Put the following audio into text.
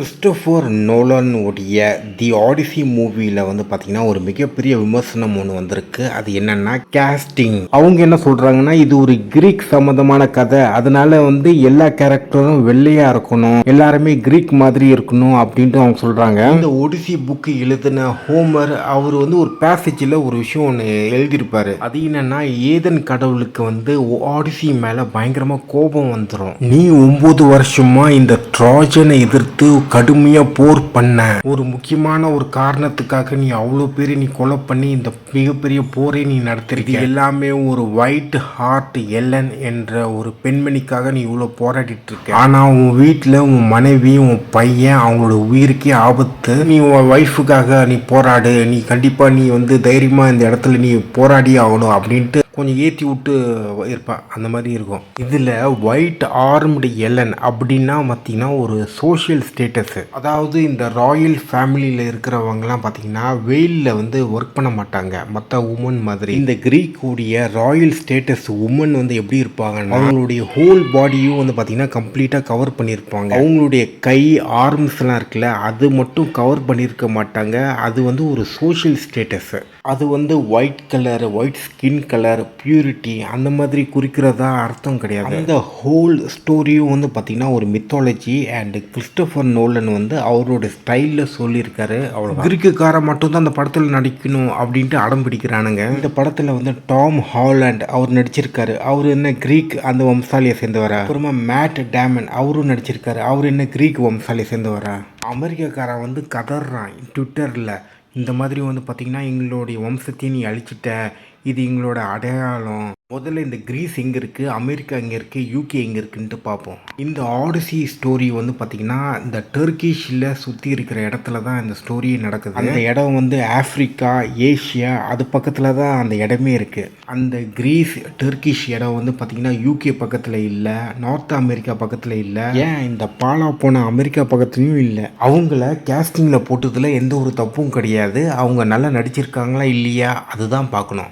Christopher Nolan உடைய தி odyssey மூவியில் வந்து பார்த்தீங்கன்னா ஒரு மிகப்பெரிய விமர்சனம் ஒன்று வந்திருக்கு. அது என்னன்னா கேஸ்டிங். அவங்க என்ன சொல்றாங்கன்னா, இது ஒரு கிரீக் சம்பந்தமான கதை, அதனால வந்து எல்லா கேரக்டரும் வெள்ளையா இருக்கணும், எல்லாருமே கிரீக் மாதிரி இருக்கணும் அப்படின்ட்டு அவங்க சொல்றாங்க. இந்த ஒடிசி புக்கு எழுதின ஹோமர் அவர் வந்து ஒரு பேசேஜில் ஒரு விஷயம் ஒன்று எழுதியிருப்பாரு. அது என்னன்னா, ஏதன் கடவுளுக்கு வந்து ஆடிசி மேல பயங்கரமா கோபம் வந்துடும். நீ 9 வருஷமா இந்த ட்ராஜனை எதிர்த்து கடுமையா போர் பண்ண, ஒரு முக்கியமான ஒரு காரணத்துக்காக நீ அவ்வளோ பேரை நீ கொலை பண்ணி இந்த மிகப்பெரிய போரை நீ நடத்திருக்க. எல்லாமே ஒரு ஒயிட் ஹார்ட் எல்லன் என்ற ஒரு பெண்மணிக்காக நீ இவ்வளோ போராடிட்டு இருக்க. ஆனா உன் வீட்டில் உன் மனைவி, உன் பையன், அவங்களோட உயிருக்கே ஆபத்து. நீ உன் ஒய்ஃபுக்காக நீ போராடு, நீ கண்டிப்பா நீ வந்து தைரியமா இந்த இடத்துல நீ போராடி ஆகணும் அப்படின்ட்டு கொஞ்சம் ஏற்றி விட்டு இருப்பான். அந்த மாதிரி இருக்கும். இதில் ஒயிட் ஆர்ம்டு எலன் அப்படின்னா பார்த்தீங்கன்னா ஒரு சோஷியல் ஸ்டேட்டஸ். அதாவது இந்த ராயல் ஃபேமிலியில் இருக்கிறவங்கலாம் பார்த்தீங்கன்னா வெயிலில் வந்து ஒர்க் பண்ண மாட்டாங்க மற்ற உமன் மாதிரி. இந்த கிரீக் உடைய ராயல் ஸ்டேட்டஸ் உமன் வந்து எப்படி இருப்பாங்கன்னா, அவங்களுடைய ஹோல் பாடியும் வந்து பார்த்தீங்கன்னா கம்ப்ளீட்டாக கவர் பண்ணியிருப்பாங்க. அவங்களுடைய கை ஆர்ம்ஸ்லாம் இருக்குல்ல, அது மட்டும் கவர் பண்ணியிருக்க மாட்டாங்க. அது வந்து ஒரு சோஷியல் ஸ்டேட்டஸ். அது வந்து white colour, white skin colour, purity அந்த மாதிரி குறிக்கிறதா அர்த்தம் கிடையாது. அந்த ஹோல் ஸ்டோரியும் வந்து பார்த்தீங்கன்னா ஒரு மித்தாலஜி. அண்ட் கிறிஸ்டோபர் நோலன் வந்து அவரோட ஸ்டைலில் சொல்லியிருக்காரு. அவ்வளோ கிரீக்குக்கார மட்டும்தான் அந்த படத்தில் நடிக்கணும் அப்படின்ட்டு அடம் பிடிக்கிறானுங்க. இந்த படத்தில் வந்து டாம் ஹாலண்ட் அவர் நடிச்சிருக்காரு. அவர் என்ன கிரீக் அந்த வம்சாலியை சேர்ந்தவரா? அப்புறமா மேட் டேமன் அவரும் நடிச்சிருக்காரு. அவர் என்ன கிரீக் வம்சாலியை சேர்ந்தவரா? அமெரிக்காக்காரன் வந்து கதறான் ட்விட்டரில், இந்த மாதிரி வந்து பார்த்திங்கன்னா எங்களுடைய வம்சத்தையும் நீ அழிச்சிட்ட, இது எங்களோட அடையாளம். முதல்ல இந்த கிரீஸ் எங்கே இருக்குது, அமெரிக்கா எங்கே இருக்குது, யூகே எங்கே இருக்குன்ட்டு பார்ப்போம். இந்த ஆடிசி ஸ்டோரி வந்து பார்த்திங்கன்னா இந்த டர்க்கிஷில் சுற்றி இருக்கிற இடத்துல தான் இந்த ஸ்டோரியே நடக்குது. அந்த இடம் வந்து ஆஃப்ரிக்கா, ஏஷியா அது பக்கத்தில் தான் அந்த இடமே இருக்குது. அந்த கிரீஸ் டர்க்கிஷ் இடம் வந்து பார்த்திங்கன்னா யூகே பக்கத்தில் இல்லை, நார்த் அமெரிக்கா பக்கத்தில் இல்லை, ஏன் இந்த பாலா போன அமெரிக்கா பக்கத்துலையும் இல்லை. அவங்கள கேஸ்டிங்கில் போட்டதில் எந்த ஒரு தப்பும் கிடையாது. அவங்க நல்லா நடிச்சிருக்காங்களா இல்லையா அதுதான் பார்க்கணும்.